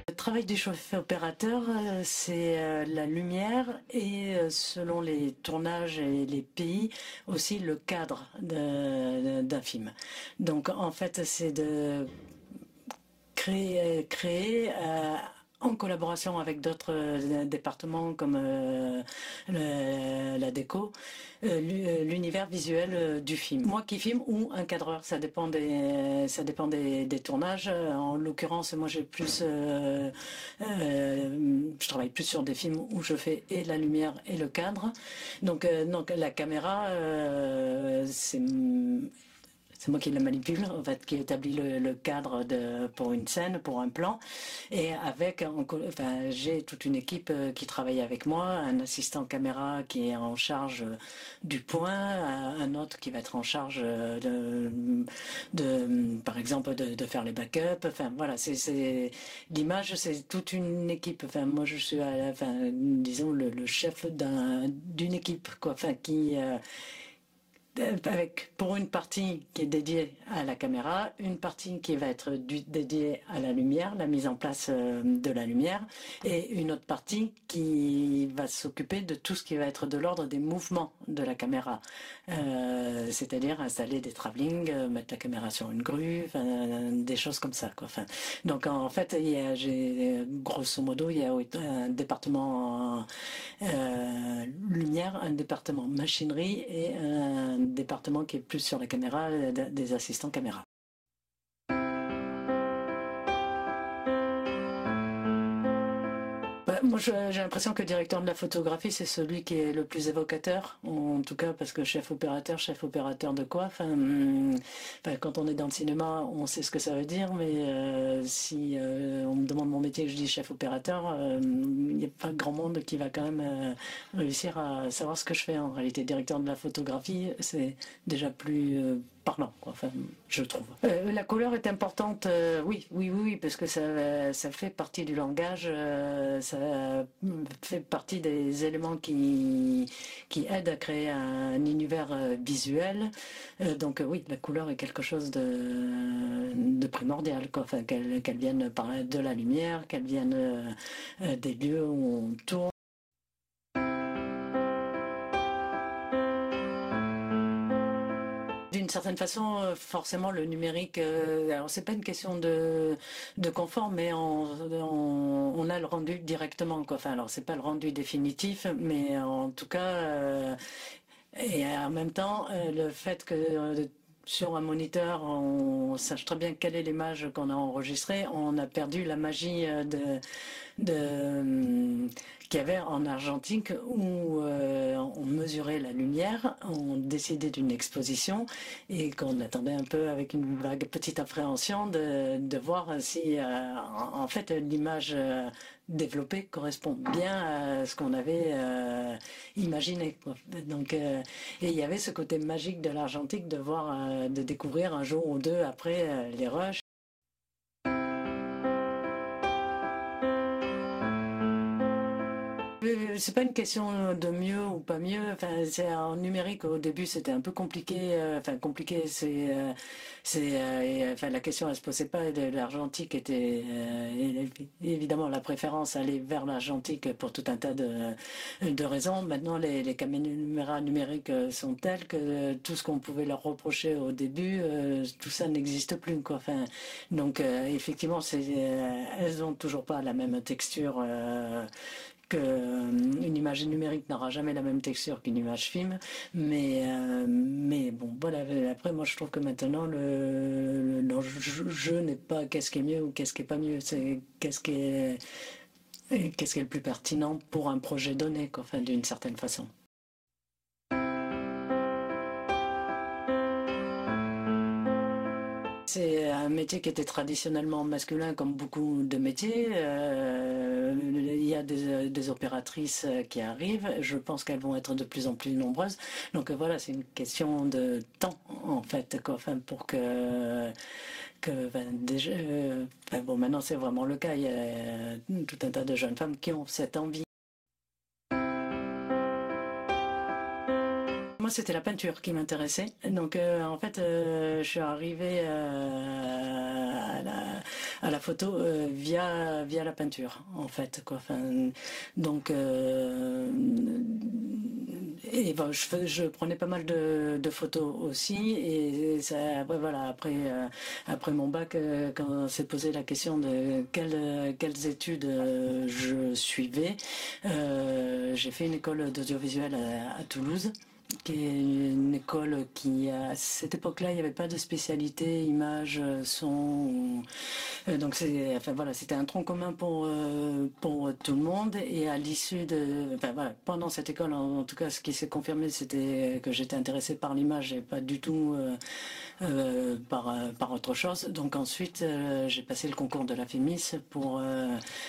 Le travail du chef opérateur, c'est la lumière et selon les tournages et les pays, aussi le cadre d'un film. Donc en fait, c'est de créer en collaboration avec d'autres départements comme la déco, l'univers visuel du film. Moi qui filme ou un cadreur, ça dépend des tournages. En l'occurrence, moi je travaille plus sur des films où je fais et la lumière et le cadre. Donc la caméra, c'est moi qui la manipule, en fait, qui établit le cadre pour une scène, pour un plan. Et j'ai toute une équipe qui travaille avec moi, un assistant caméra qui est en charge du point, un autre qui va être en charge par exemple, de faire les backups. Enfin, voilà, l'image, c'est toute une équipe. Enfin, moi, je suis, disons, le chef d'une équipe, quoi. Enfin, avec pour une partie qui est dédiée à la caméra, une partie qui va être dédiée à la lumière, la mise en place de la lumière, et une autre partie qui va s'occuper de tout ce qui va être de l'ordre des mouvements de la caméra, c'est-à-dire installer des travelling, mettre la caméra sur une grue, des choses comme ça, quoi. Enfin, donc en fait, grosso modo, il y a un département lumière, un département machinerie et un département qui est plus sur la caméra, des assistants caméra. Moi, j'ai l'impression que le directeur de la photographie, c'est celui qui est le plus évocateur, en tout cas parce que chef opérateur de quoi quand on est dans le cinéma, on sait ce que ça veut dire, mais si on me demande mon métier et que je dis chef opérateur, il n'y a pas grand monde qui va quand même réussir à savoir ce que je fais. En réalité, directeur de la photographie, c'est déjà plus parlant, quoi. Enfin, je trouve. La couleur est importante, oui, parce que ça fait partie du langage, ça fait partie des éléments qui aident à créer un univers visuel. Donc oui, la couleur est quelque chose de primordial, quoi. Enfin, qu'elle vienne de la lumière, qu'elle vienne des lieux où on tourne. D'une certaine façon, forcément, le numérique, alors c'est pas une question de confort, mais on a le rendu directement, quoi. Enfin, alors c'est pas le rendu définitif, mais en tout cas, et en même temps, le fait que sur un moniteur, on sache très bien quelle est l'image qu'on a enregistrée, on a perdu la magie qu'il y avait en argentique où on mesurait la lumière, on décidait d'une exposition et qu'on attendait un peu avec une vague petite appréhension de voir si en fait l'image développée correspond bien à ce qu'on avait imaginé, quoi. Donc, et il y avait ce côté magique de l'argentique de voir, de découvrir un jour ou deux après les rushs. C'est pas une question de mieux ou pas mieux. Enfin, c'est en numérique au début c'était un peu compliqué. Enfin compliqué, enfin la question elle se posait pas. L'argentique était évidemment la préférence allait vers l'argentique pour tout un tas de raisons. Maintenant les caméras numériques sont telles que tout ce qu'on pouvait leur reprocher au début, tout ça n'existe plus, quoi. Enfin, donc effectivement elles ont toujours pas la même texture. Une image numérique n'aura jamais la même texture qu'une image film, mais bon, voilà. Après, moi, je trouve que maintenant, l'enjeu n'est pas qu'est-ce qui est mieux ou qu'est-ce qui est pas mieux, c'est qu'est-ce qui est le plus pertinent pour un projet donné, quoi, enfin, d'une certaine façon. C'est un métier qui était traditionnellement masculin, comme beaucoup de métiers. Il y a des opératrices qui arrivent. Je pense qu'elles vont être de plus en plus nombreuses. Donc voilà, c'est une question de temps, en fait, quoi. Enfin, pour déjà, bon, maintenant c'est vraiment le cas. Il y a tout un tas de jeunes femmes qui ont cette envie. Moi, c'était la peinture qui m'intéressait. Donc, en fait, je suis arrivée à la photo via la peinture, en fait, quoi. Enfin, donc, et bon, je prenais pas mal de photos aussi. Et ça, ouais, voilà, après mon bac, quand s'est posé la question de quelles études je suivais, j'ai fait une école d'audiovisuel à Toulouse, qui est une école qui, à cette époque-là, il n'y avait pas de spécialité image, son. Donc enfin, voilà, c'était un tronc commun pour tout le monde. Et à l'issue enfin, voilà, pendant cette école, en tout cas, ce qui s'est confirmé, c'était que j'étais intéressée par l'image et pas du tout par autre chose. Donc ensuite, j'ai passé le concours de la FEMIS pour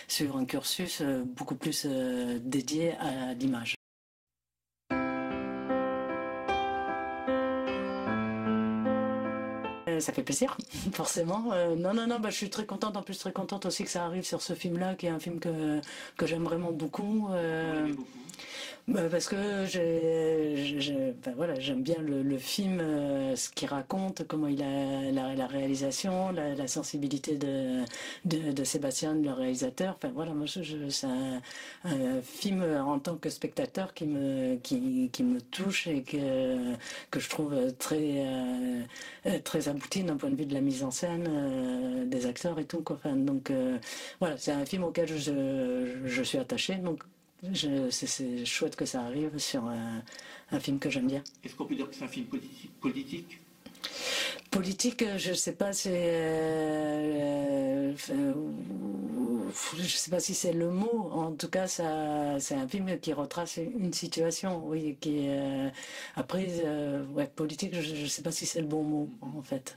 suivre un cursus beaucoup plus dédié à l'image. Ça fait plaisir, forcément. Non, non, non, bah, je suis très contente. En plus, très contente aussi que ça arrive sur ce film-là, qui est un film que j'aime vraiment beaucoup. Bah, parce que enfin, voilà, j'aime bien le film, ce qu'il raconte, comment il a la réalisation, la sensibilité de Sébastien, le réalisateur. Enfin voilà, moi c'est un film en tant que spectateur qui me touche et que je trouve très abouti d'un point de vue de la mise en scène, des acteurs et tout, quoi. Enfin, donc voilà, c'est un film auquel je suis attachée. Donc c'est chouette que ça arrive sur un film que j'aime bien. Est-ce qu'on peut dire que c'est un film politique? Politique, je sais pas, je sais pas si c'est le mot. En tout cas, c'est un film qui retrace une situation, oui, qui est après, ouais, politique, je sais pas si c'est le bon mot, en fait.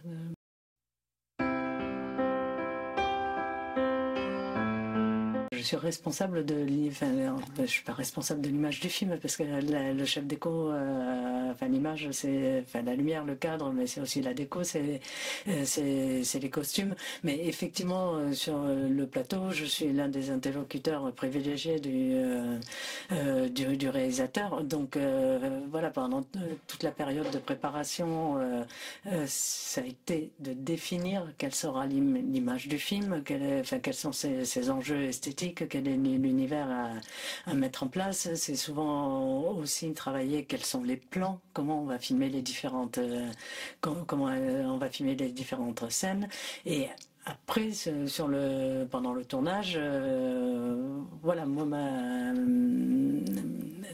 Je suis responsable je suis pas responsable de l'image du film parce que le chef déco, l'image, c'est, la lumière, le cadre, mais c'est aussi la déco, c'est les costumes. Mais effectivement, sur le plateau, je suis l'un des interlocuteurs privilégiés du réalisateur. Donc voilà, pendant toute la période de préparation, ça a été de définir quelle sera l'image du film, quels sont ses enjeux esthétiques, quel est l'univers à mettre en place. C'est souvent aussi travailler quels sont les plans, comment on va filmer les différentes, comment on va filmer les différentes scènes. Et après, pendant le tournage, voilà, moi,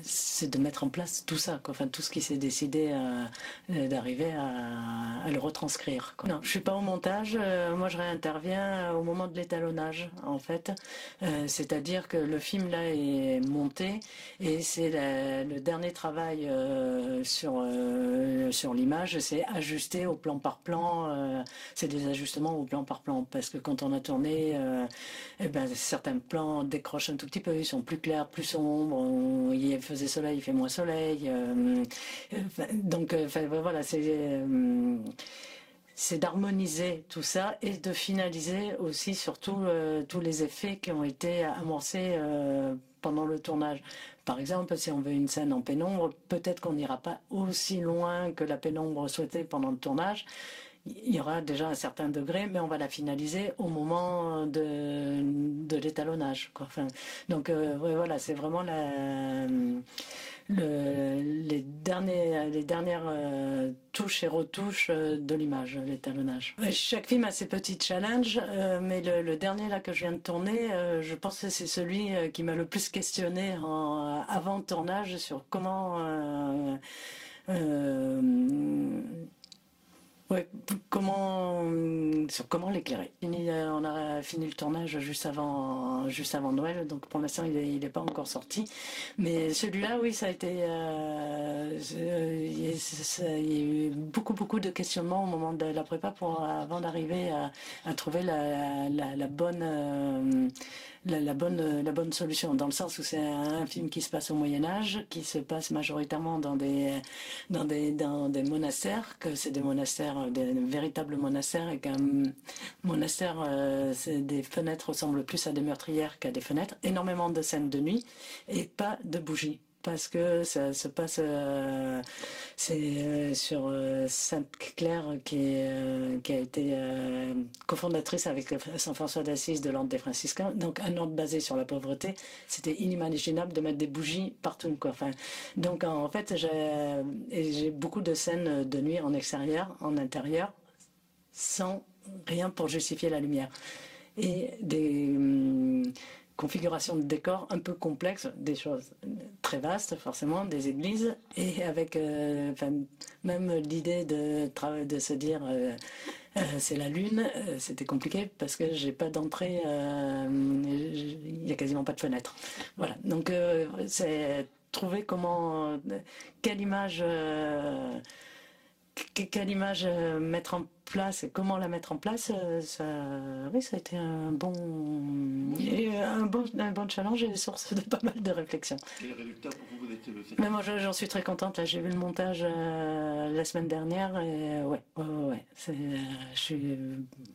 c'est de mettre en place tout ça, quoi. Enfin, tout ce qui s'est décidé d'arriver à le retranscrire, quoi. Non, je suis pas au montage, moi je réinterviens au moment de l'étalonnage, en fait. C'est-à-dire que le film là est monté et c'est le dernier travail sur l'image, c'est ajusté au plan par plan, c'est des ajustements au plan par plan, parce que quand on a tourné, certains plans décrochent un tout petit peu, ils sont plus clairs, plus sombres, il faisait soleil, il fait moins soleil, donc voilà, c'est d'harmoniser tout ça et de finaliser aussi surtout tous les effets qui ont été amorcés pendant le tournage. Par exemple, si on veut une scène en pénombre, peut-être qu'on n'ira pas aussi loin que la pénombre souhaitée pendant le tournage. Il y aura déjà un certain degré, mais on va la finaliser au moment de l'étalonnage, quoi. Enfin, donc ouais, voilà, c'est vraiment les dernières touches et retouches de l'image, l'étalonnage. Ouais, chaque film a ses petits challenges, mais le dernier là que je viens de tourner, je pense que c'est celui qui m'a le plus questionné avant le tournage sur ouais, sur comment l'éclairer. On a fini le tournage juste avant Noël, donc pour l'instant il est pas encore sorti. Mais celui-là, oui, ça a été, il y a eu beaucoup de questionnements au moment de la prépa avant d'arriver à trouver la bonne. La bonne solution, dans le sens où c'est un film qui se passe au Moyen-Âge, qui se passe majoritairement dans des monastères, que c'est des monastères, des véritables monastères, et qu'un monastère, des fenêtres ressemblent plus à des meurtrières qu'à des fenêtres, énormément de scènes de nuit, et pas de bougies. parce que ça se passe, c'est sur Sainte-Claire qui a été cofondatrice avec Saint-François d'Assise de l'ordre des franciscains, donc un ordre basé sur la pauvreté. C'était inimaginable de mettre des bougies partout, quoi. Enfin, donc en fait, j'ai beaucoup de scènes de nuit en extérieur, en intérieur, sans rien pour justifier la lumière. Et des configurations de décors un peu complexes, des choses très vastes forcément, des églises, et avec même l'idée de se dire c'est la lune, c'était compliqué parce que j'ai pas d'entrée, il n'y a quasiment pas de fenêtre. Voilà, donc c'est trouver comment, quelle image mettre en place et comment la mettre en place, oui, ça a été un bon challenge et source de pas mal de réflexions. Et le résultat pour vous, vous êtes satisfait? Mais moi, j'en suis très contente. Là, j'ai vu le montage la semaine dernière et ouais. Je suis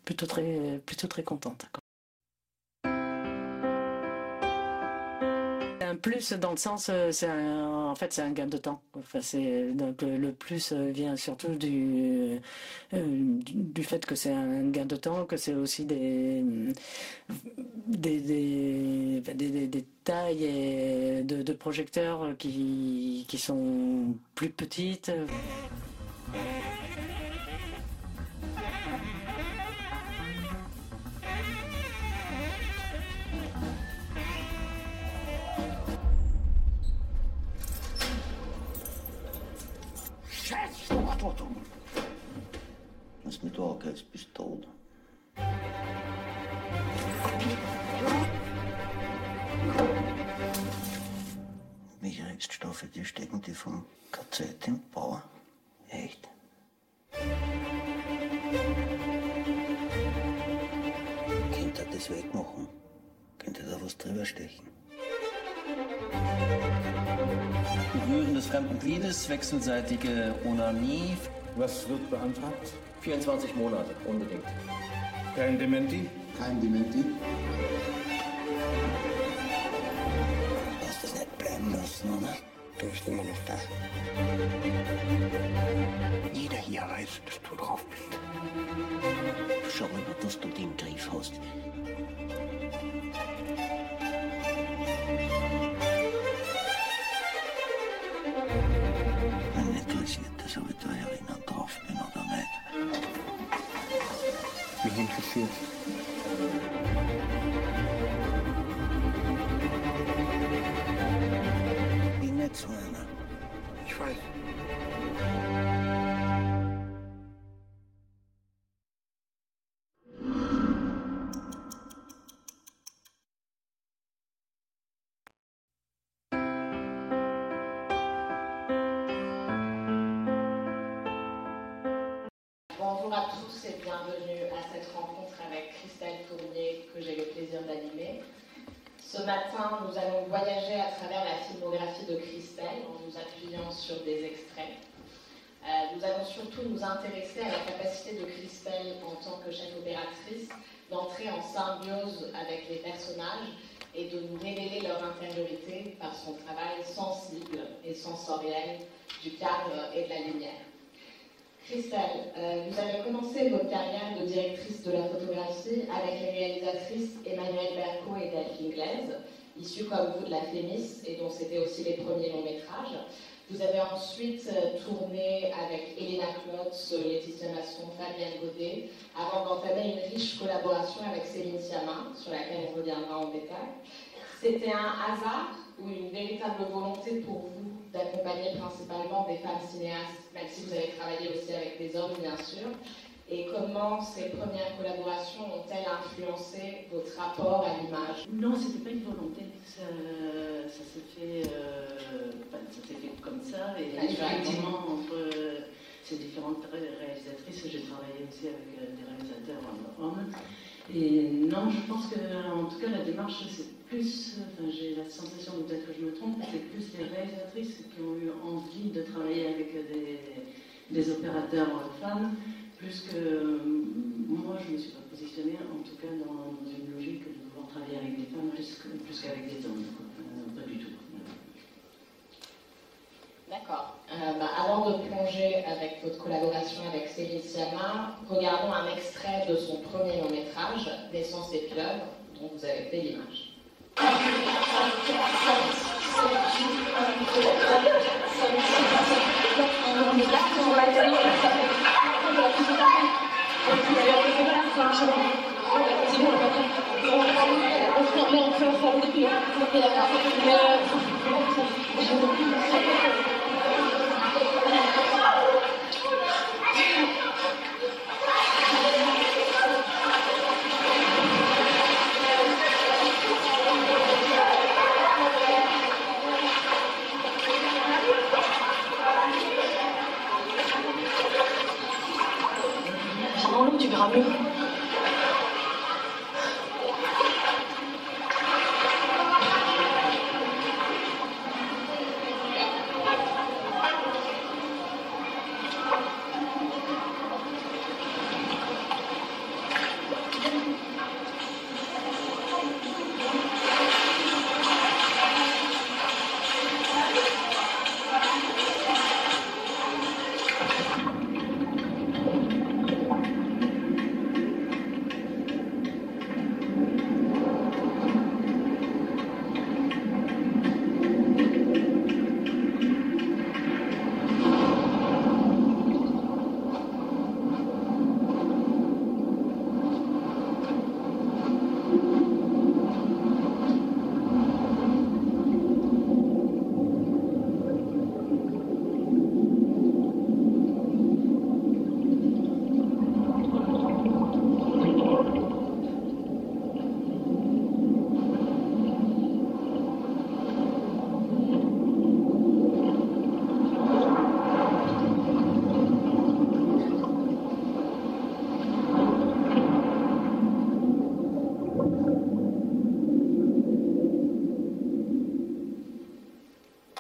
plutôt très contente. Un plus dans le sens, en fait c'est un gain de temps. Enfin, donc le plus vient surtout du fait que c'est un gain de temps, que c'est aussi des tailles et de projecteurs qui sont plus petites. Lass mich da, jetzt bist du tot. Mich Reststoffe, die stecken die vom KZ im Bauer. Echt? Könnt ihr das wegmachen? Könnt ihr da was drüber stechen? Berühren des fremden Gliedes, wechselseitige Onanie. Was wird beantragt? 24 Monate, unbedingt. Kein Dementi? Kein Dementi. Du hast das nicht bleiben lassen, oder? Du bist immer noch da. Jeder hier weiß, dass du drauf bist. Schau mal, dass du den Griff hast. Mich interessiert das, ob ich da erinnern drauf bin oder nicht. Mich interessiert. Ich bin nicht so einer. Ich weiß. Bonjour à tous et bienvenue à cette rencontre avec Christelle Fournier que j'ai le plaisir d'animer. Ce matin, nous allons voyager à travers la filmographie de Christelle en nous appuyant sur des extraits. Nous allons surtout nous intéresser à la capacité de Christelle en tant que chef opératrice d'entrer en symbiose avec les personnages et de nous révéler leur intériorité par son travail sensible et sensoriel du cadre et de la lumière. Christelle, vous avez commencé votre carrière de directrice de la photographie avec les réalisatrices Emmanuelle Berco et Delphine Glaise, issues comme vous de la Fémis et dont c'était aussi les premiers longs métrages. Vous avez ensuite tourné avec Elena Klotz, Laetitia Masson, Fabienne Godet, avant d'entamer une riche collaboration avec Céline Sciamma, sur laquelle on reviendra en détail. C'était un hasard ou une véritable volonté pour vous d'accompagner principalement des femmes cinéastes, même si vous avez travaillé aussi avec des hommes, bien sûr. Et comment ces premières collaborations ont-elles influencé votre rapport à l'image? Non, c'était pas une volonté. Ça s'est fait, comme ça. Et effectivement, entre ces différentes réalisatrices, j'ai travaillé aussi avec des réalisateurs hommes. Et non, je pense que, en tout cas, la démarche, c'est plus, j'ai la sensation, peut-être que je me trompe, c'est plus les réalisatrices qui ont eu envie de travailler avec des opérateurs femmes, plus que moi, je ne me suis pas positionnée, en tout cas, dans une logique de vouloir travailler avec des femmes plus qu'avec des hommes. Pas du tout. votre collaboration avec Céline Sciamma, regardons un extrait de son premier long métrage, Naissance et pieuvre, dont vous avez fait l'image. Tu verras mieux.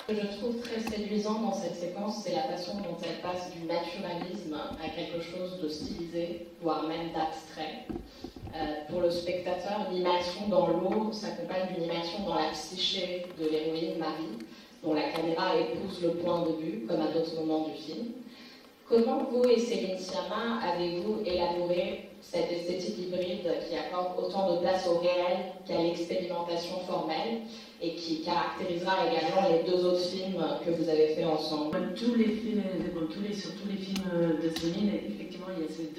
Ce que je trouve très séduisant dans cette séquence, c'est la façon dont elle passe du naturalisme à quelque chose de stylisé, voire même d'abstrait. Pour le spectateur, l'immersion dans l'eau s'accompagne d'une immersion dans la psyché de l'héroïne Marie, dont la caméra épouse le point de vue, comme à d'autres moments du film. Comment vous et Céline Sciamma avez-vous élaboré cette esthétique hybride qui accorde autant de place au réel qu'à l'expérimentation formelle et qui caractérisera également les deux autres films que vous avez fait ensemble? Tous les films, sur tous les films de Céline, effectivement, il y a ces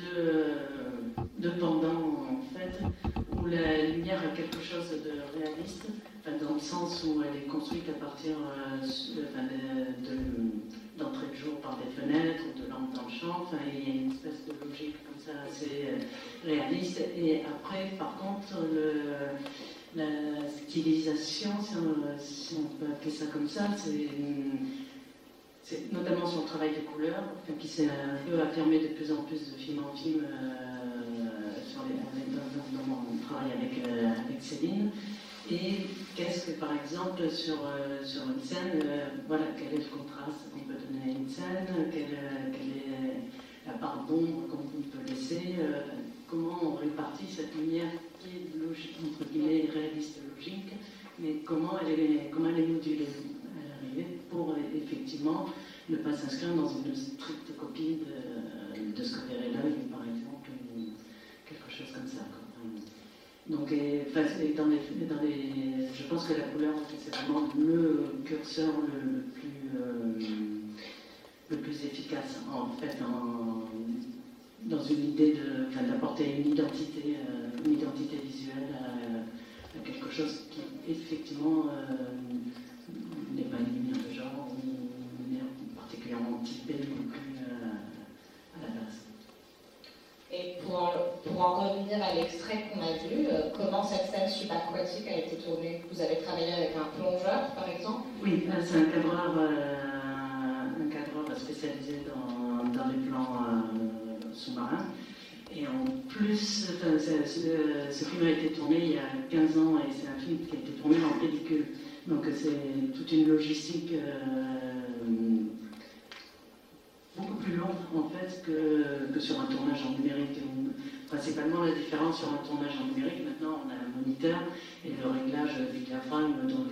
deux pendants en fait, où la lumière a quelque chose de réaliste, dans le sens où elle est construite à partir d'entrée de jour par des fenêtres ou de lampes dans le champ. Enfin, il y a une espèce de logique comme ça assez réaliste. Et après, par contre, la stylisation, si on peut appeler ça comme ça, c'est notamment sur le travail de couleurs, qui s'est un peu affirmé de plus en plus de film en film dans mon travail avec Céline. Et qu'est-ce que, par exemple, sur une scène, voilà, quel est le contraste qu'on peut donner à une scène, quelle est la part d'ombre qu'on peut laisser, comment on répartit cette lumière qui est logique, entre guillemets, réaliste logique, mais comment elle est modulée à l'arrivée pour effectivement ne pas s'inscrire dans une stricte copie de ce que verrait l'œil, par exemple, ou quelque chose comme ça. Donc, je pense que la couleur, c'est vraiment le curseur le plus efficace, en fait, dans une idée d'apporter une identité visuelle à quelque chose qui, effectivement, n'est pas une lumière de genre, ni une lumière particulièrement typée non plus à la base. Et pour en revenir à l'extrait qu'on a vu, comment cette scène subaquatique a été tournée? Vous avez travaillé avec un plongeur, par exemple? Oui, c'est un cadreur spécialisé dans les plans sous-marins. Et en plus, ce film a été tourné il y a 15 ans et c'est un film qui a été tourné en pellicule. Donc c'est toute une logistique beaucoup plus longue en fait que sur un tournage en numérique. Principalement la différence sur un tournage en numérique, maintenant on a un moniteur et le réglage du diaphragme dont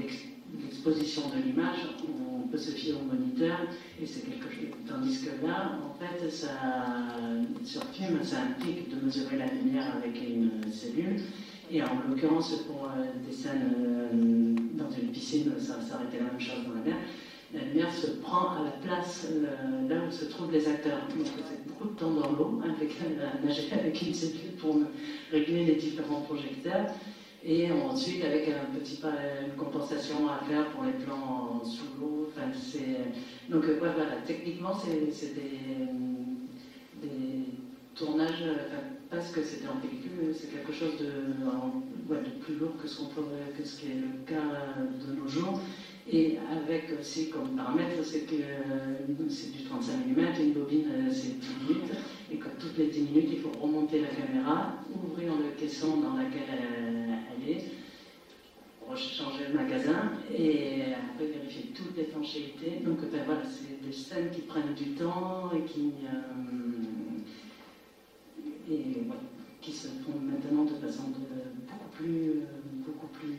l'exposition de l'image, on peut se fier au moniteur, et c'est quelque chose. Tandis que là, en fait, sur film, ça implique de mesurer la lumière avec une cellule. Et en l'occurrence, pour des scènes dans une piscine, ça aurait été la même chose dans la mer. La lumière se prend à la place là où se trouvent les acteurs. Donc c'est beaucoup de temps dans l'eau, nager avec une cellule pour régler les différents projecteurs. Et ensuite, avec une compensation à faire pour les plans sous l'eau. Enfin, donc voilà, techniquement, c'est des tournages, parce que c'était en pellicule, c'est quelque chose de plus lourd que ce qui est le cas de nos jours. Et avec aussi comme paramètre, c'est que c'est du 35 mm, une bobine c'est 10 minutes, et que toutes les 10 minutes, il faut remonter la caméra, ouvrir le caisson dans lequel elle est, changer le magasin, et après vérifier toute l'étanchéité. Donc voilà, c'est des scènes qui prennent du temps et qui se font maintenant de façon beaucoup plus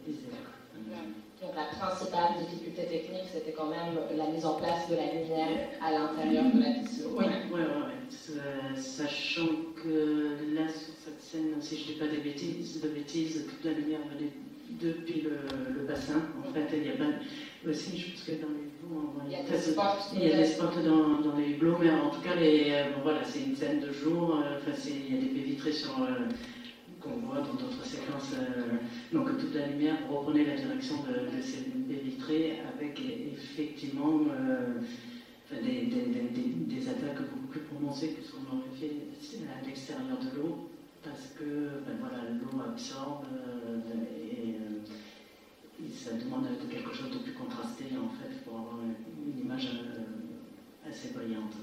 aisée. Donc la principale difficulté technique, c'était quand même la mise en place de la lumière à l'intérieur de la piscine. Oui. Sachant que là, sur cette scène, si je ne dis pas de bêtises, toute la lumière venait depuis le bassin. En fait, il y a pas... Aussi, je pense que dans les hublots, il y a des spots dans les hublots, mais en tout cas, voilà, c'est une scène de jour. Il y a des baies vitrées qu'on voit dans d'autres séquences. Donc toute la lumière reprenait la direction de ces baies vitrées avec effectivement des attaques beaucoup plus prononcées que ce qu'on aurait fait à l'extérieur de l'eau, parce que l'eau absorbe et ça demande quelque chose de plus contrasté en fait pour avoir une image assez brillante.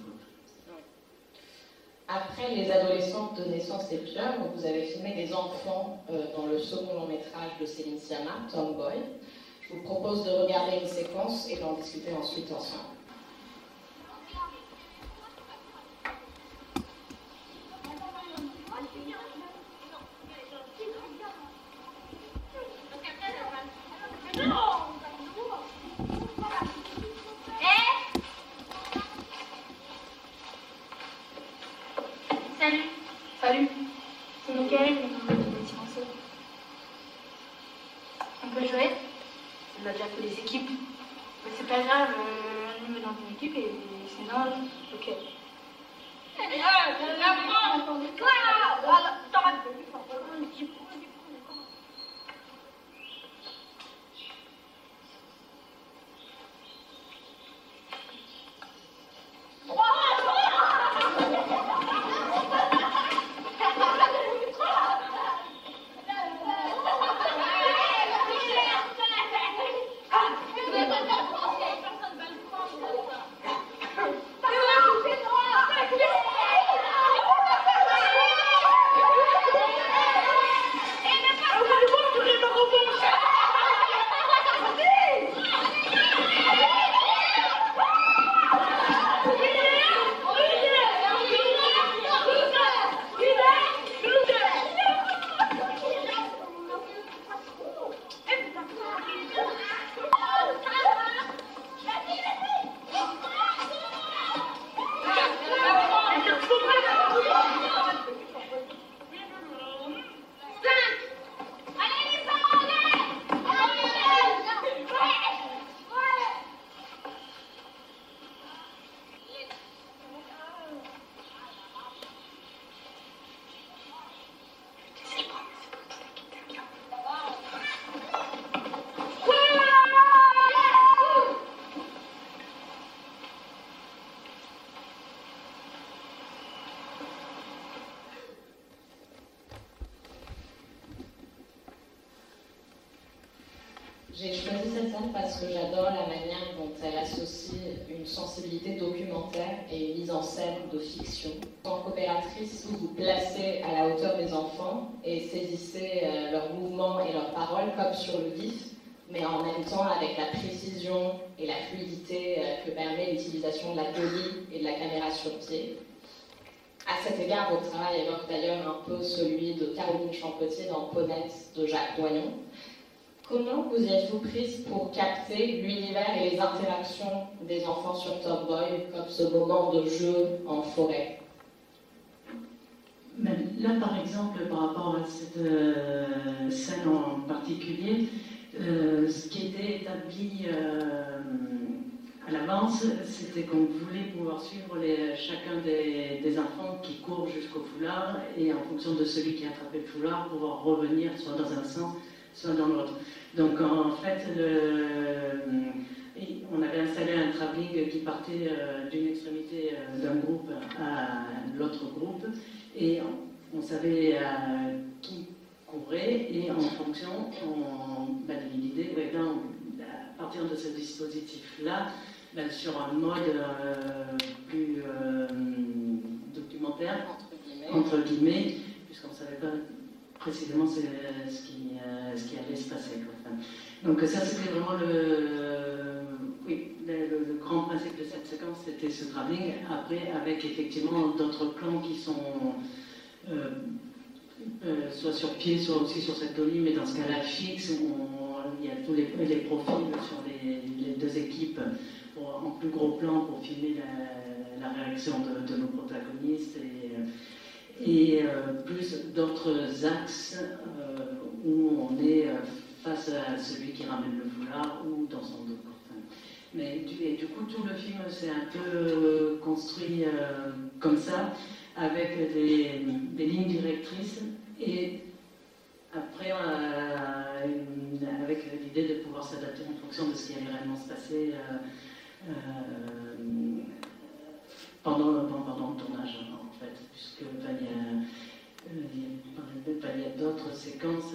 Après les adolescentes de naissance et pleurs, vous avez filmé des enfants dans le second long métrage de Céline Sciamma, Tomboy. Je vous propose de regarder une séquence et d'en discuter ensuite ensemble. Salut, c'est Michael, on peut jouer? On a déjà fait des équipes. Mais c'est pas grave, on est dans une équipe et sinon, ok. J'ai choisi cette scène parce que j'adore la manière dont elle associe une sensibilité documentaire et une mise en scène de fiction. En tant qu'opératrice, vous vous placez à la hauteur des enfants et saisissez leurs mouvements et leurs paroles comme sur le vif, mais en même temps avec la précision et la fluidité que permet l'utilisation de la dolly et de la caméra sur pied. À cet égard, votre travail évoque d'ailleurs un peu celui de Caroline Champetier dans Paunette de Jacques Doyon. Comment vous y êtes-vous prise pour capter l'univers et les interactions des enfants sur Top Boy, comme ce moment de jeu en forêt? Mais là, par exemple, par rapport à cette scène en particulier, ce qui était établi à l'avance, c'était qu'on voulait pouvoir suivre chacun des enfants qui courent jusqu'au foulard et en fonction de celui qui a attrapé le foulard, pouvoir revenir soit dans un sens, soit dans l'autre. Donc en fait, on avait installé un travelling qui partait d'une extrémité d'un groupe à l'autre groupe et on savait qui courait et en fonction, l'idée, à partir de ce dispositif-là, sur un mode plus documentaire, entre guillemets, puisqu'on ne savait pas précisément ce qui allait se passer. Enfin, donc ça, c'était vraiment le grand principe de cette séquence, c'était ce travelling. Après, avec effectivement d'autres plans qui sont soit sur pied, soit aussi sur cette dolly, mais dans ce cas-là fixe, où il y a tous les profils sur les deux équipes en plus gros plan pour filmer la réaction de nos protagonistes et plus d'autres axes où on est face à celui qui ramène le foulard ou dans son dos. Mais du coup, tout le film s'est un peu construit comme ça, avec des lignes directrices et après avec l'idée de pouvoir s'adapter en fonction de ce qui allait réellement se passer pendant le tournage, en fait, puisque il y a d'autres séquences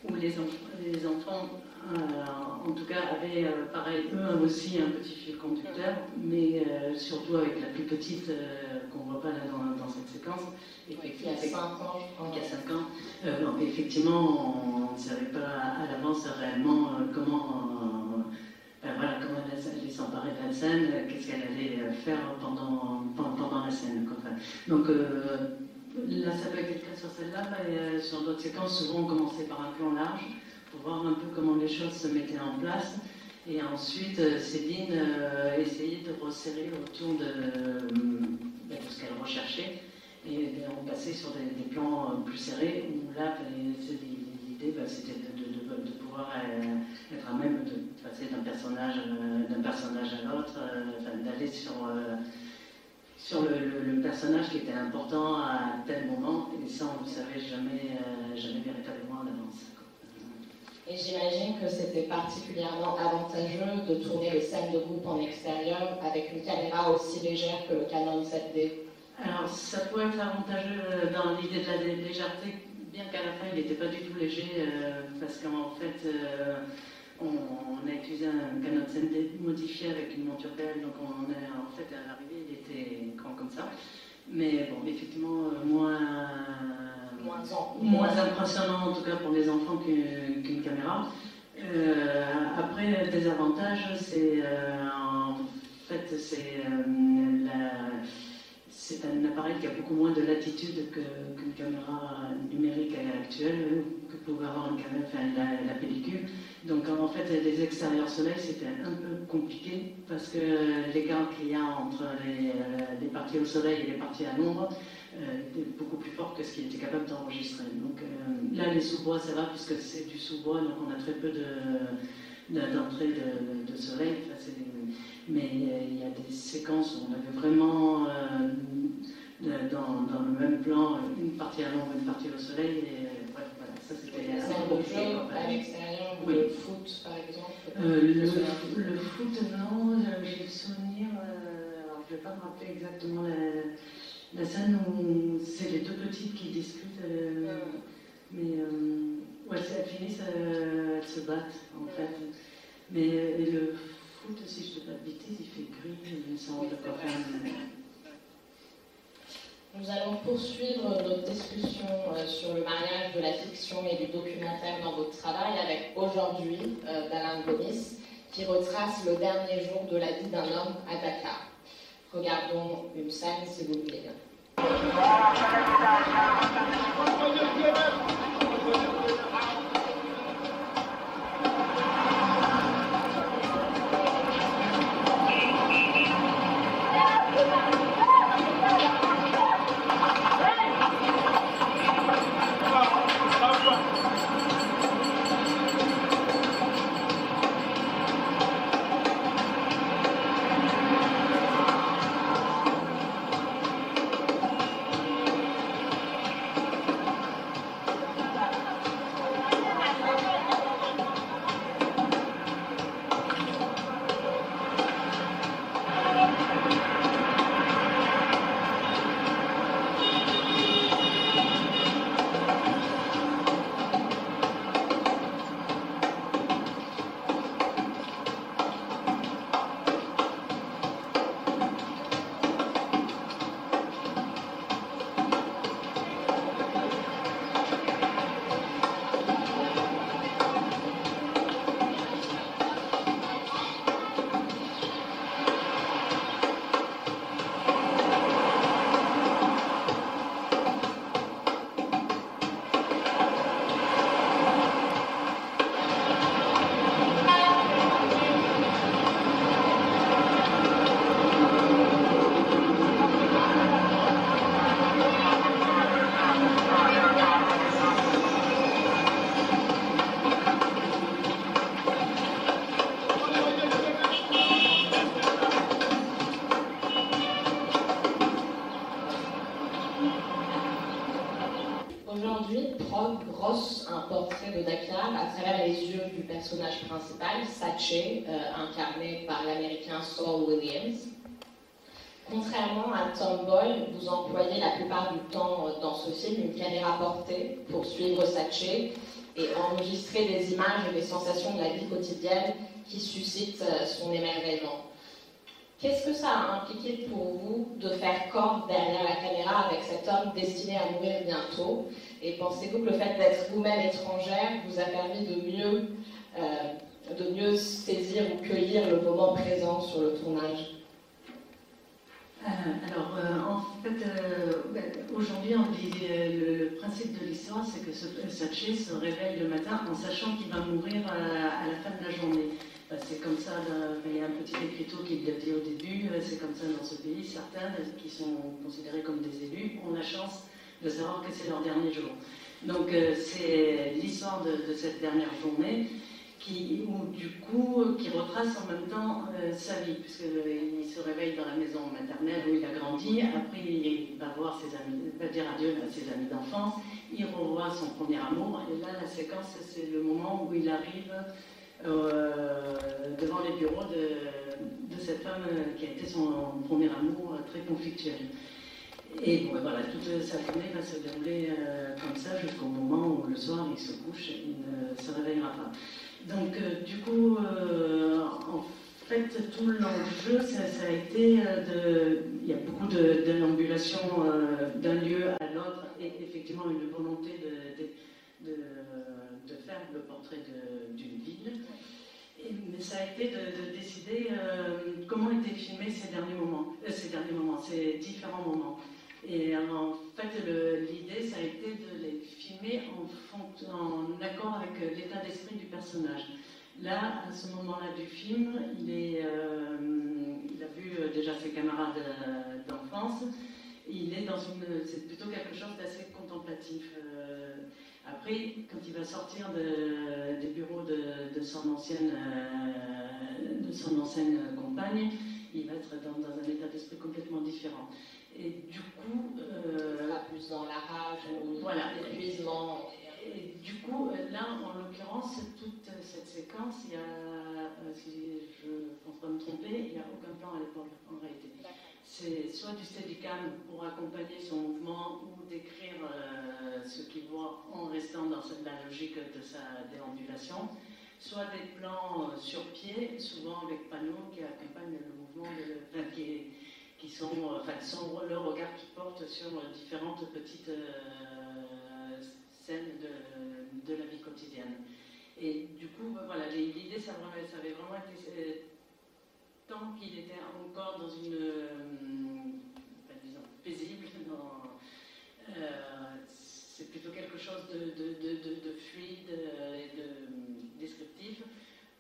où les enfants, en tout cas, avaient, pareil, eux aussi un petit fil conducteur, mais surtout avec la plus petite qu'on ne voit pas là dans cette séquence. Qui a 5 ans, je crois. Qui a 5 ans. Donc, effectivement, on ne savait pas à l'avance réellement comment elle allait s'emparer de la scène, qu'est-ce qu'elle allait faire pendant la scène. Donc, là, ça peut être le cas sur celle-là, mais sur d'autres séquences, souvent on commençait par un plan large pour voir un peu comment les choses se mettaient en place. Et ensuite, Céline essayait de resserrer autour de ce qu'elle recherchait. Et on passait sur des plans plus serrés, où là, l'idée, c'était de pouvoir être à même de passer d'un personnage à l'autre, d'aller sur le personnage qui était important à tel moment, et ça, on ne le savait jamais véritablement à l'avance. Et j'imagine que c'était particulièrement avantageux de tourner les scènes de groupe en extérieur avec une caméra aussi légère que le Canon 7D. Alors, ça pourrait être avantageux dans l'idée de la légèreté, bien qu'à la fin, il n'était pas du tout léger, parce qu'en fait, on a utilisé un Canon 7D modifié avec une monture PL, donc en fait, à l'arrivée, il était grand comme ça. Mais bon, effectivement, moins impressionnant, en tout cas pour les enfants, qu'une caméra. Après, des avantages, c'est c'est un appareil qui a beaucoup moins de latitude qu'une caméra numérique à l'heure actuelle, que pouvait avoir une caméra, la pellicule. Donc en fait, les extérieurs soleil, c'était un peu compliqué parce que l'écart qu'il y a entre les parties au soleil et les parties à l'ombre était beaucoup plus fort que ce qu'il était capable d'enregistrer. Donc là, les sous-bois, ça va puisque c'est du sous-bois, donc on a très peu d'entrée de soleil. Mais il y a des séquences où on avait vraiment dans le même plan une partie à l'ombre, une partie au soleil. Et voilà, ça c'était un peu jeu à l'extérieur, oui. Le foot par exemple. Le foot, non, j'ai le souvenir, alors je ne vais pas me rappeler exactement la scène où c'est les deux petites qui discutent, mais elles finissent, elles se battent en fait. Mais le foot, si je ne dis pas de bêtises, il fait gris, il me semble. Nous allons poursuivre notre discussion sur le mariage de la fiction et du documentaire dans votre travail avec Aujourd'hui d'Alain Gomis, qui retrace le dernier jour de la vie d'un homme à Dakar. Regardons une scène, s'il vous plaît. Aujourd'hui, Prog brosse un portrait de Dakhla à travers les yeux du personnage principal, Saché, incarné par l'américain Saul Williams. Contrairement à Tom Boyle, vous employez la plupart du temps dans ce film une caméra portée pour suivre Saché et enregistrer des images et des sensations de la vie quotidienne qui suscitent son émerveillement. Qu'est-ce que ça a impliqué pour vous de faire corps derrière la caméra avec cet homme destiné à mourir bientôt? Et pensez-vous que le fait d'être vous-même étrangère vous a permis de mieux saisir ou cueillir le moment présent sur le tournage? Aujourd'hui, le principe de l'histoire, c'est que Saché se réveille le matin en sachant qu'il va mourir à la fin de la journée. C'est comme ça, il y a un petit écriteau qui le dit au début, c'est comme ça dans ce pays. Certains qui sont considérés comme des élus ont la chance de savoir que c'est leur dernier jour. Donc c'est l'histoire de cette dernière journée qui retrace en même temps sa vie, puisqu'il se réveille dans la maison maternelle où il a grandi, après il va voir ses amis, va dire adieu à ses amis d'enfance, il revoit son premier amour, et là la séquence c'est le moment où il arrive devant les bureaux de cette femme qui a été son premier amour très conflictuel. Et bon, voilà, toute sa journée va se dérouler comme ça jusqu'au moment où le soir il se couche et il ne se réveillera pas. Donc en fait tout l'enjeu ça a été il y a beaucoup de déambulation d'un lieu à l'autre et effectivement une volonté de faire le portrait d'une ville. Mais ça a été de décider comment étaient filmés ces ces différents moments. Et en fait, l'idée, ça a été de les filmer en accord avec l'état d'esprit du personnage. Là, à ce moment-là du film, il a vu déjà ses camarades d'enfance. C'est plutôt quelque chose d'assez contemplatif. Après, quand il va sortir des bureaux de son ancienne compagne, il va être dans un état d'esprit complètement différent. Et du coup, plus dans la rage ou voilà, l'épuisement. Et du coup, là, en l'occurrence, toute cette séquence, il y a, si je ne pense pas me tromper, il n'y a aucun plan à l'épaule, en réalité. C'est soit du steadicam pour accompagner son mouvement ou décrire ce qu'il voit en restant dans la logique de sa déambulation, soit des plans sur pied, souvent avec panneaux qui accompagnent le mouvement, qui sont le regard qu'il porte sur différentes petites scènes de la vie quotidienne. Et du coup, voilà, l'idée, ça avait vraiment été, tant qu'il était encore dans disons, paisible, dans c'est plutôt quelque chose de fluide et de descriptif.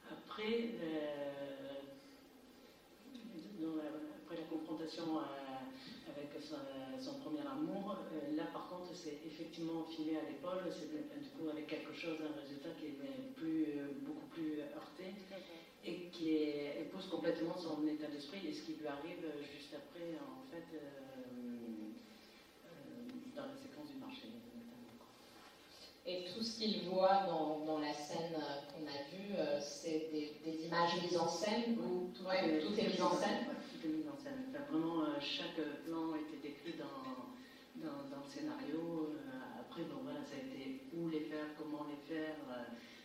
Après, après la confrontation avec son premier amour, là par contre c'est effectivement filé à l'épaule, c'est du coup avec quelque chose, un résultat qui est beaucoup plus heurté et qui épouse complètement son état d'esprit et ce qui lui arrive juste après en fait dans la séquence du marché notamment. Et tout ce qu'il voit dans la scène qu'on a vue, c'est des images mises en scène ou tout est mis en scène? Tout est mis en scène. Enfin, vraiment, chaque plan était décrit dans le scénario. Après, bon, voilà, ça a été où les faire, comment les faire.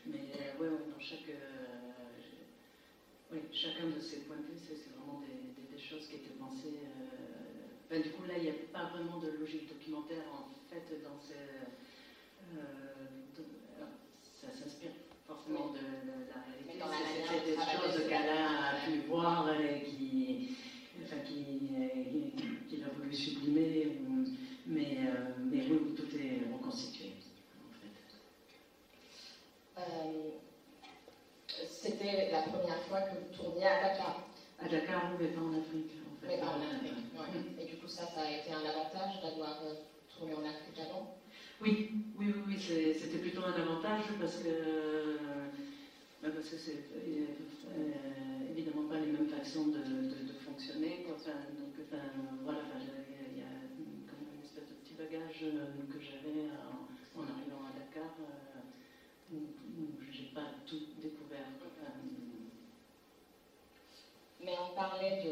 Mais ouais, dans chacun de ces points de vue, c'est vraiment des choses qui étaient pensées. Enfin, du coup, là, il n'y a pas vraiment de logique documentaire en fait dans ces. Ça s'inspire forcément de la réalité. C'est des choses qu'elle a pu voir et qu'il a voulu sublimer, mais oui, tout est reconstitué en fait. C'était la première fois que vous tourniez à Dakar. À Dakar, mais pas en Afrique. En fait. Mais pas en Afrique, ouais. Et du coup, ça a été un avantage d'avoir tourné en Afrique avant? Oui, c'était plutôt un avantage parce que c'est évidemment pas les mêmes façons de fonctionner. Voilà, il y a quand même une espèce de petit bagage que j'avais en arrivant à Dakar où j'ai pas tout découvert. Mais on parlait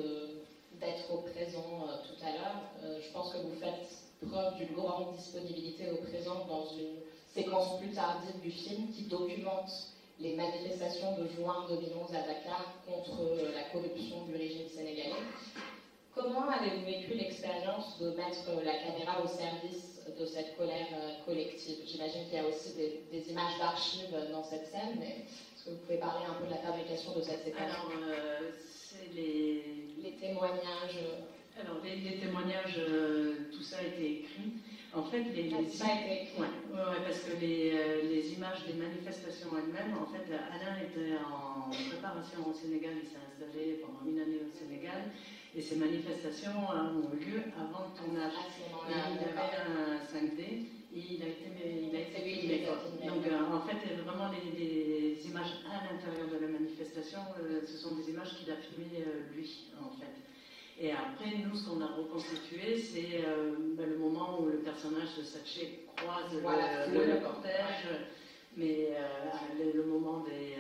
d'être au présent tout à l'heure. Je pense que vous faites preuve d'une grande disponibilité au présent dans une séquence plus tardive du film qui documente les manifestations de juin 2011 à Dakar contre la corruption du régime sénégalais. Comment avez-vous vécu l'expérience de mettre la caméra au service de cette colère collective? J'imagine qu'il y a aussi des images d'archives dans cette scène, mais est-ce que vous pouvez parler un peu de la fabrication de cette séquence? Alors, c'est les témoignages. Alors, les témoignages, tout ça a été écrit. En fait, ça a été écrit. Ouais, parce que les images des manifestations elles-mêmes, en fait, Alain était en préparation au Sénégal, il s'est installé pendant une année au Sénégal, et ces manifestations ont eu lieu avant le tournage. Il avait un 5D, et il a été filmé. Donc, en fait, vraiment, les images à l'intérieur de la manifestation, ce sont des images qu'il a filmées lui, en fait. Et après, nous, ce qu'on a reconstitué, c'est le moment où le personnage de Satché croise le cortège, mais le moment des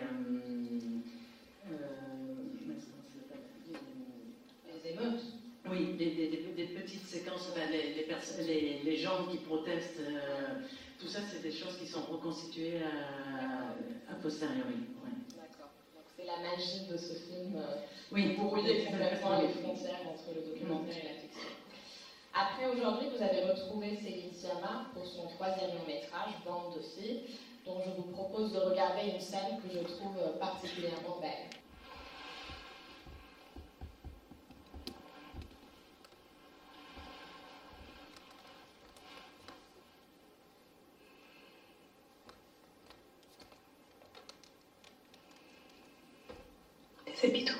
émeutes. Oui, des petites séquences, les gens qui protestent, tout ça, c'est des choses qui sont reconstituées a posteriori. Ouais. D'accord. Donc c'est la magie de ce film. Oui, brouiller complètement les frontières entre le documentaire et la fiction. Après, aujourd'hui, vous avez retrouvé Céline Sciamma pour son 3e long métrage, Bande de filles, dont je vous propose de regarder une scène que je trouve particulièrement belle. C'est Pitou.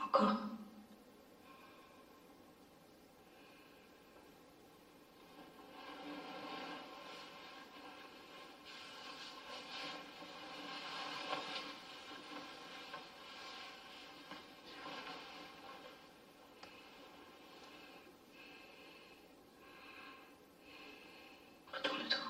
Encore. Retourne-toi.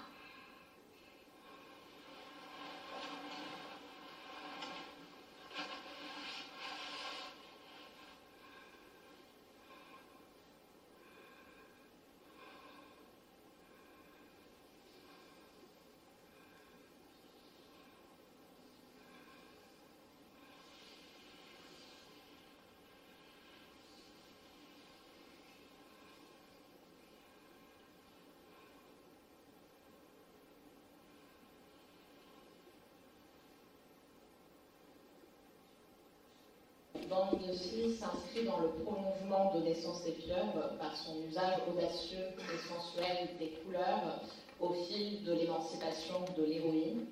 Bande de filles s'inscrit dans le prolongement de Naissance et Pieuvre par son usage audacieux et sensuel des couleurs au fil de l'émancipation de l'héroïne,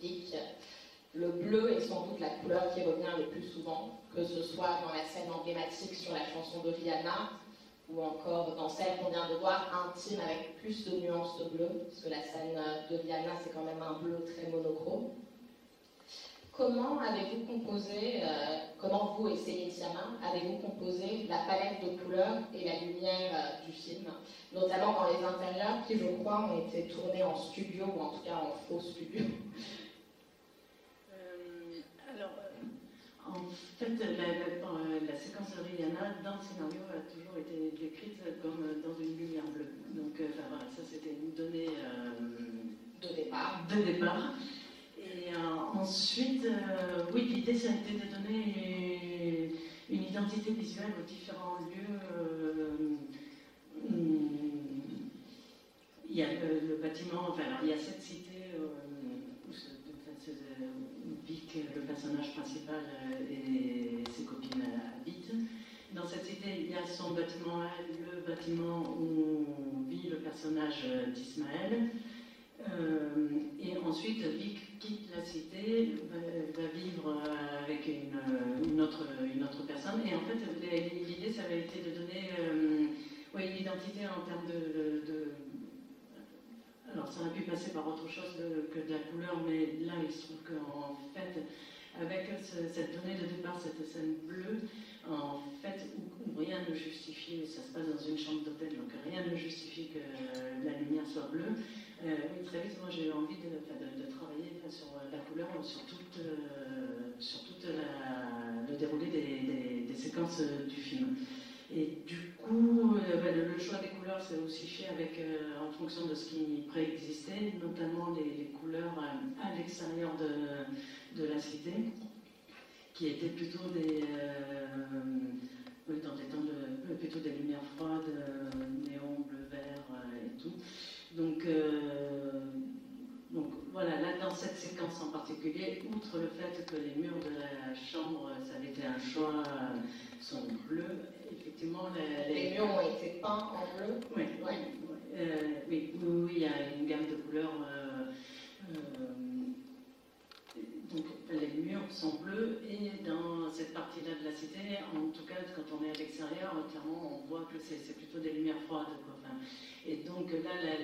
Vic. Le bleu est sans doute la couleur qui revient le plus souvent, que ce soit dans la scène emblématique sur la chanson de Rihanna, ou encore dans celle qu'on vient de voir, intime avec plus de nuances de bleu, parce que la scène de Rihanna, c'est quand même un bleu très monochrome. Comment avez-vous composé, comment vous et Céline Sciamma avez-vous composé la palette de couleurs et la lumière du film, notamment dans les intérieurs qui, je crois, ont été tournés en studio, ou en tout cas en faux studio? En fait, la séquence de Rihanna dans le scénario a toujours été décrite comme dans une lumière bleue. Donc, voilà, ça c'était une donnée de départ. Et ensuite, oui, l'idée ça a été de donner une identité visuelle aux différents lieux. Il y a le bâtiment, enfin, alors, il y a cette cité où Vic, le personnage principal, et ses copines habitent. Dans cette cité, il y a son bâtiment, le bâtiment où vit le personnage d'Ismaël. Et ensuite, Vic quitte la cité, va vivre avec une autre personne. Et en fait, l'idée, ça avait été de donner une identité en termes de alors, ça aurait pu passer par autre chose que de la couleur, mais là, il se trouve qu'en fait, avec cette donnée de départ, cette scène bleue, en fait, où rien ne justifie, ça se passe dans une chambre d'hôtel, donc rien ne justifie que la lumière soit bleue. Oui, très vite, moi, j'ai eu envie de travailler sur la couleur, sur tout le déroulé des séquences du film. Et du coup, le choix des couleurs, c'est aussi fait en fonction de ce qui préexistait, notamment les couleurs à l'extérieur de la cité, qui étaient plutôt dans des temps plutôt des lumières froides, néon, bleu, vert et tout. Donc voilà, là dans cette séquence en particulier, outre le fait que les murs de la chambre, ça avait été un choix, sont bleus, effectivement. Les murs ont été peints en bleu? Oui, oui, il y a une gamme de couleurs. Donc les murs sont bleus et dans cette partie-là de la cité, en tout cas quand on est à l'extérieur, clairement on voit que c'est plutôt des lumières froides, quoi. Enfin, et donc là la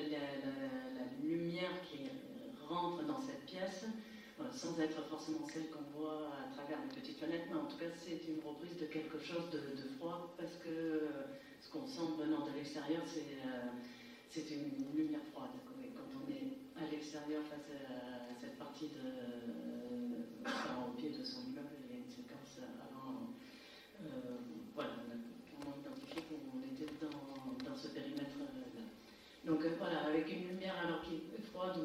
lumière qui rentre dans cette pièce, sans être forcément celle qu'on voit à travers les petites fenêtres, mais en tout cas c'est une reprise de quelque chose de froid, parce que ce qu'on sent venant de l'extérieur, c'est une lumière froide. Quand on est à l'extérieur face à cette partie au pied de son immeuble, il y a une séquence avant. Voilà, on a clairement identifié qu'on était dans ce périmètre-là. Donc voilà, avec une lumière alors qui est froide,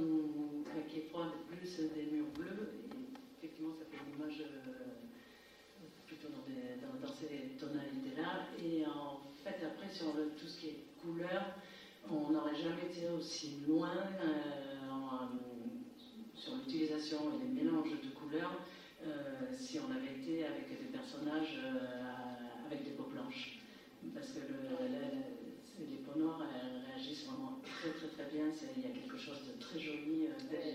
plus des murs bleus, et effectivement ça fait une image plutôt dans ces tonalités-là. Et en fait, après, sur tout ce qui est couleur, on n'aurait jamais été aussi loin sur l'utilisation et les mélanges de couleurs si on avait été avec des personnages avec des peaux blanches. Parce que les peaux noires, elles réagissent vraiment très très très bien. Il y a quelque chose de très joli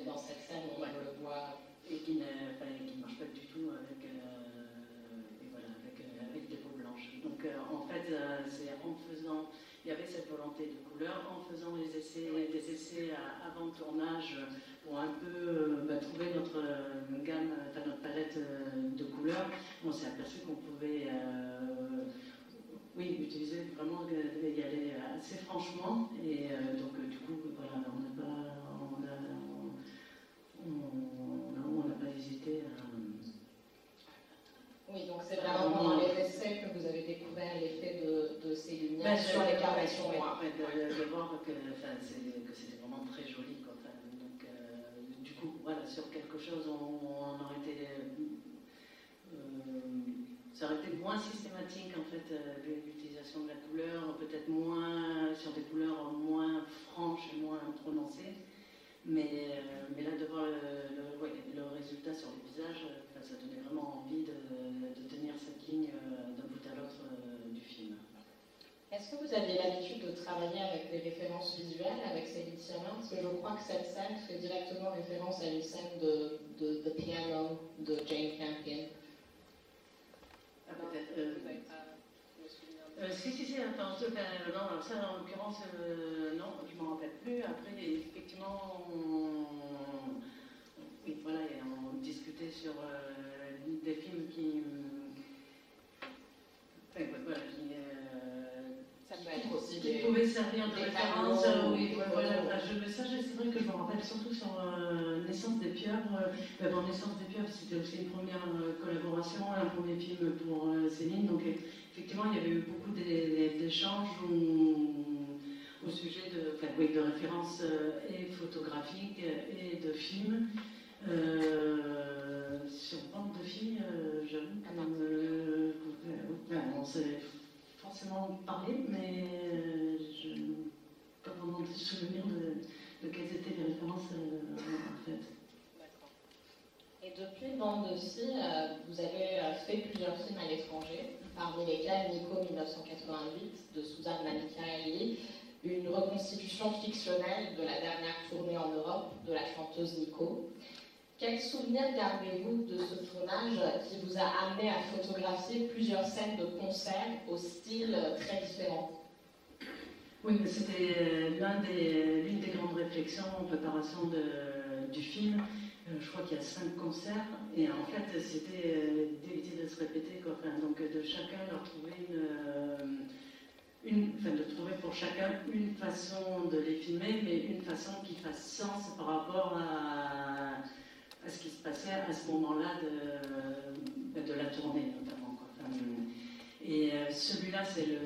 dans cette scène, on le voit. Et qui ne marche pas du tout avec des peaux blanches. Donc en fait, c'est en faisant, il y avait cette volonté de couleur, en faisant des essais avant le tournage pour un peu trouver notre gamme, notre palette de couleurs, on s'est aperçu qu'on pouvait utiliser vraiment, y aller assez franchement, et donc du coup, voilà, on n'a pas hésité à... Oui, donc c'est vraiment pendant les essais que vous avez découvert l'effet de ces lumières sur les carnations noires. De voir que c'était vraiment très joli, quoi. Enfin, donc, du coup, voilà, sur quelque chose, on aurait été... ça aurait été moins systématique, en fait, l'utilisation de la couleur, peut-être moins sur des couleurs moins franches et moins prononcées. Mais là, de voir le résultat sur les visages, ça donnait vraiment envie de tenir cette ligne vous aviez l'habitude de travailler avec des références visuelles, avec Céline Sciamma? Parce que je crois que cette scène fait directement référence à une scène de The Piano de Jane Campion. Ah, peut-être. Si, enfin, non, ça en l'occurrence, non, je ne m'en rappelle plus. Après, effectivement, oui, voilà, on discutait sur des films qui. Voilà, Ça peut être aussi qui pouvaient servir de référence. Oui, voilà, ça, c'est vrai que je me rappelle surtout sur Naissance des pieuvres. Bon, Naissance des pieuvres, c'était aussi une première collaboration, un premier film pour Céline. Donc, effectivement, il y avait eu beaucoup d'échanges au sujet de références et photographiques et de films. Sur bande de filles, on s'est forcément parlé, mais je n'ai pas vraiment de souvenir de quelles étaient les références en fait. D'accord. Et depuis Bande de filles, vous avez fait plusieurs films à l'étranger, parmi lesquels Nico 1988 de Suzanne Manicarelli, une reconstitution fictionnelle de la dernière tournée en Europe de la chanteuse Nico. Quel souvenir gardez-vous de ce tournage qui vous a amené à photographier plusieurs scènes de concert au style très différent? Oui, mais c'était l'une des grandes réflexions en préparation du film. Je crois qu'il y a 5 concerts et en fait c'était d'éviter de se répéter, quoi. Enfin, donc de chacun leur trouver de trouver pour chacun une façon de les filmer, mais une façon qui fasse sens par rapport à ce qui se passait à ce moment-là de la tournée notamment, quoi. Enfin, et celui-là c'est le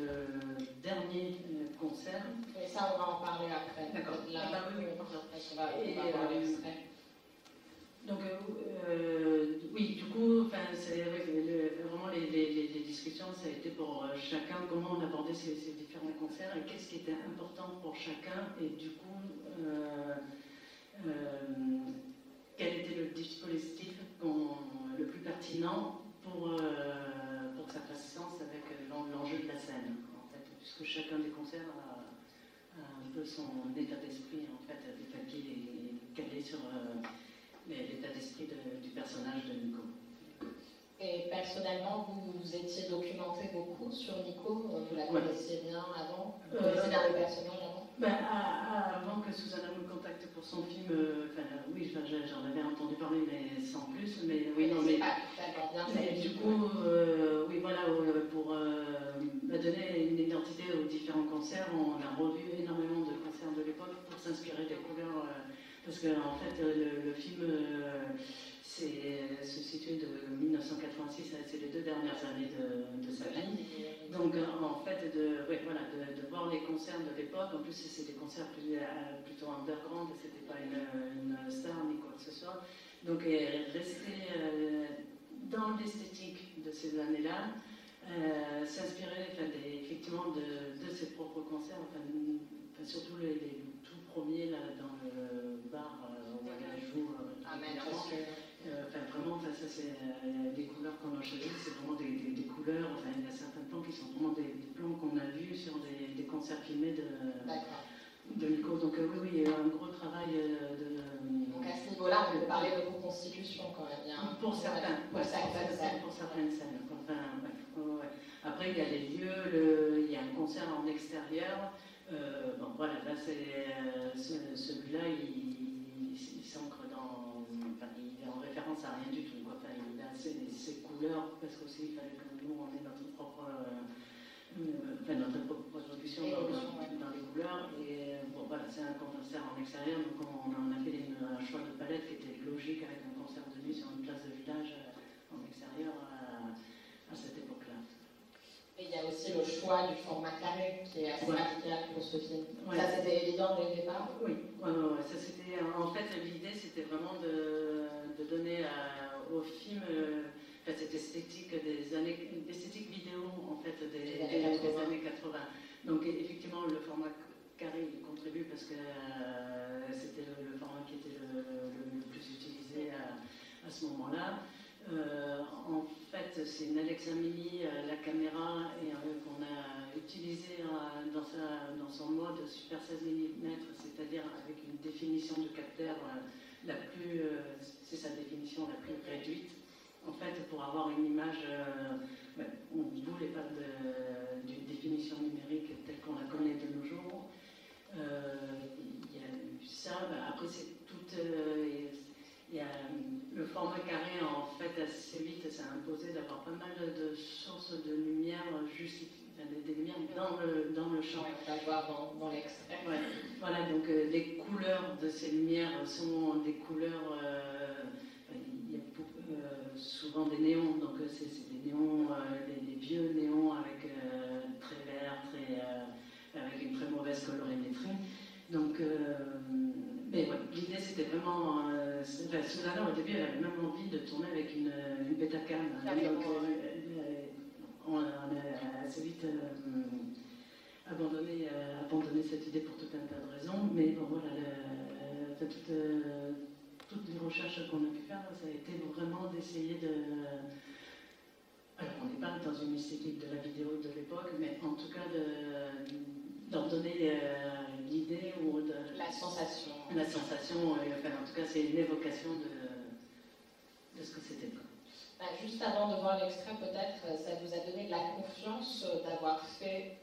dernier concert. Et ça on va en parler après. D'accord. Là, Oui, on va voir l'extrait. Donc oui, du coup, c'est vraiment les discussions, ça a été pour chacun comment on abordait ces différents concerts et qu'est-ce qui était important pour chacun et du coup quel était le dispositif le plus pertinent pour que ça fasse sens avec l'enjeu de la scène, en fait, puisque chacun des concerts a un peu son état d'esprit, en fait, qui est calé sur l'état d'esprit du personnage de Nico. Et personnellement, vous étiez documenté beaucoup sur Nico, vous la connaissiez bien avant, vous connaissiez bien le personnage avant? Avant que Susanna me contacte pour son film, oui, j'en avais entendu parler, mais sans plus. Mais oui, non, mais du coup, oui, voilà, pour me donner une identité aux différents concerts, on a revu énormément de concerts de l'époque pour s'inspirer des couleurs, parce que en fait, le film se situe de 1986, c'est les 2 dernières années de sa vie. Donc en fait, de voir les concerts de l'époque, en plus c'est des concerts plutôt underground, c'était pas une star ni quoi que ce soit. Donc rester dans l'esthétique de ces années-là, s'inspirer effectivement de ses propres concerts, surtout les tout premiers là, dans le bar où elle joue vraiment, ça c'est les couleurs qu'on a choisies, c'est vraiment des couleurs, il y a certains plans qui sont vraiment des plans qu'on a vus sur des concerts filmés de Nico. Donc oui, il y a eu un gros travail Donc à ce niveau-là, on peut parler de reconstitution quand même. Pour certaines scènes. Après, il y a les lieux, il y a un concert en extérieur. Là, celui-là, il s'ancre il est en référence à rien du tout, quoi. Il a ses couleurs, parce qu'aussi il fallait que nous, on ait notre propre production dans les couleurs. Et c'est un concert en extérieur, donc on en a fait un choix de palette qui était logique avec un concert de nuit sur une place de village en extérieur à cette époque-là. Et il y a aussi le choix du format carré qui est assez radical pour ce film. Ouais. Ça, c'était évident dès le départ? Oui, ça c'était. En fait, l'idée c'était vraiment de donner au film cette esthétique l'esthétique vidéo en fait des années 80. Donc effectivement, le format carré il contribue parce que c'était le format qui était le plus utilisé à ce moment-là. En fait, c'est une Alexa Mini, la caméra, et qu'on a utilisée dans son mode Super 16 mm, c'est-à-dire avec une définition de capteur la plus, c'est sa définition la plus réduite. En fait, pour avoir une image, on ne voulait pas d'une définition numérique telle qu'on la connaît de nos jours. Il y a eu ça, après c'est tout... il y a le format carré, en fait, assez vite, ça a imposé d'avoir pas mal de sources de lumière des lumières dans le champ. On va voir dans l'extrait. Ouais. Voilà, donc les couleurs de ces lumières sont des couleurs... il y a souvent des néons, donc c'est des néons, des vieux néons avec très vert, avec une très mauvaise colorimétrie. Donc, mais ouais, l'idée c'était vraiment. Suzanna, au début, elle avait même envie de tourner avec une Betacam. Donc, on a assez vite abandonné cette idée pour tout un tas de raisons. Mais bon, voilà, toutes les recherches qu'on a pu faire, ça a été vraiment d'essayer de. Alors, on n'est pas dans une esthétique de la vidéo de l'époque, mais en tout cas d'en donner l'idée ou la sensation. La sensation, enfin, en tout cas, c'est une évocation de ce que c'était. Juste avant de voir l'extrait, peut-être, ça vous a donné de la confiance d'avoir fait,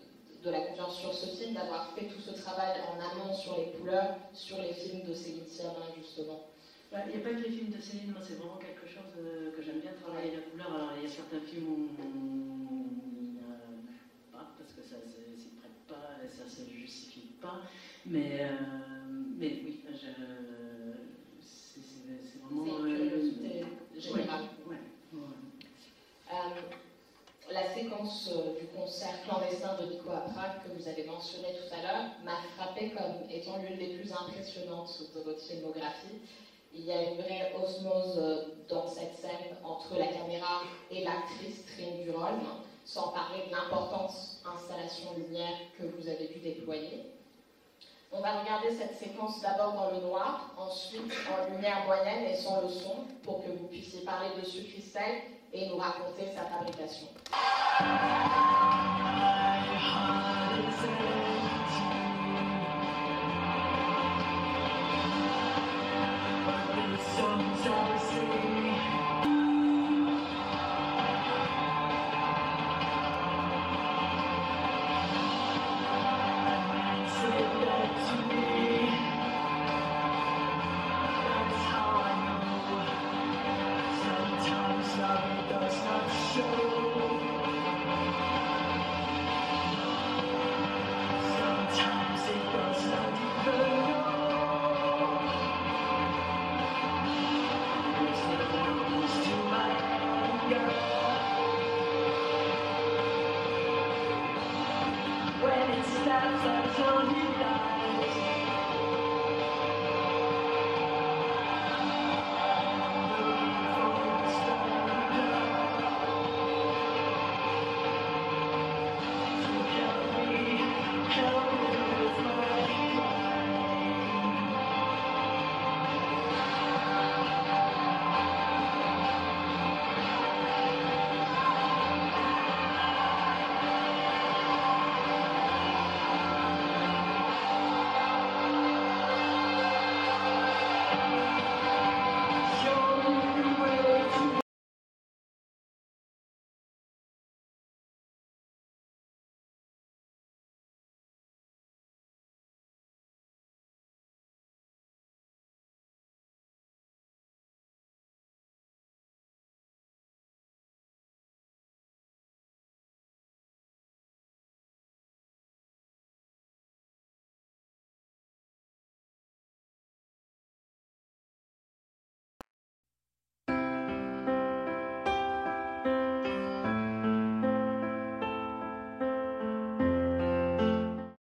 de la confiance sur ce film, d'avoir fait tout ce travail en amont sur les couleurs, sur les films de Céline Sciamma, justement. Il n'y a pas que les films de Céline, moi c'est vraiment quelque chose que j'aime bien travailler la couleur. Alors il y a certains films où pas parce que ça ne s'y prête pas et ça ne se justifie pas, mais oui, c'est vraiment... C'est une curiosité générale. Ouais. La séquence du concert clandestin de Nico à Prague que vous avez mentionné tout à l'heure m'a frappée comme étant l'une des plus impressionnantes de votre filmographie. Il y a une vraie osmose dans cette scène entre la caméra et l'actrice Trine Durolm, sans parler de l'importante installation lumière que vous avez pu déployer. On va regarder cette séquence d'abord dans le noir, ensuite en lumière moyenne et sans le son, pour que vous puissiez parler dessus, Christelle, et nous raconter sa fabrication. When it stops, I told you.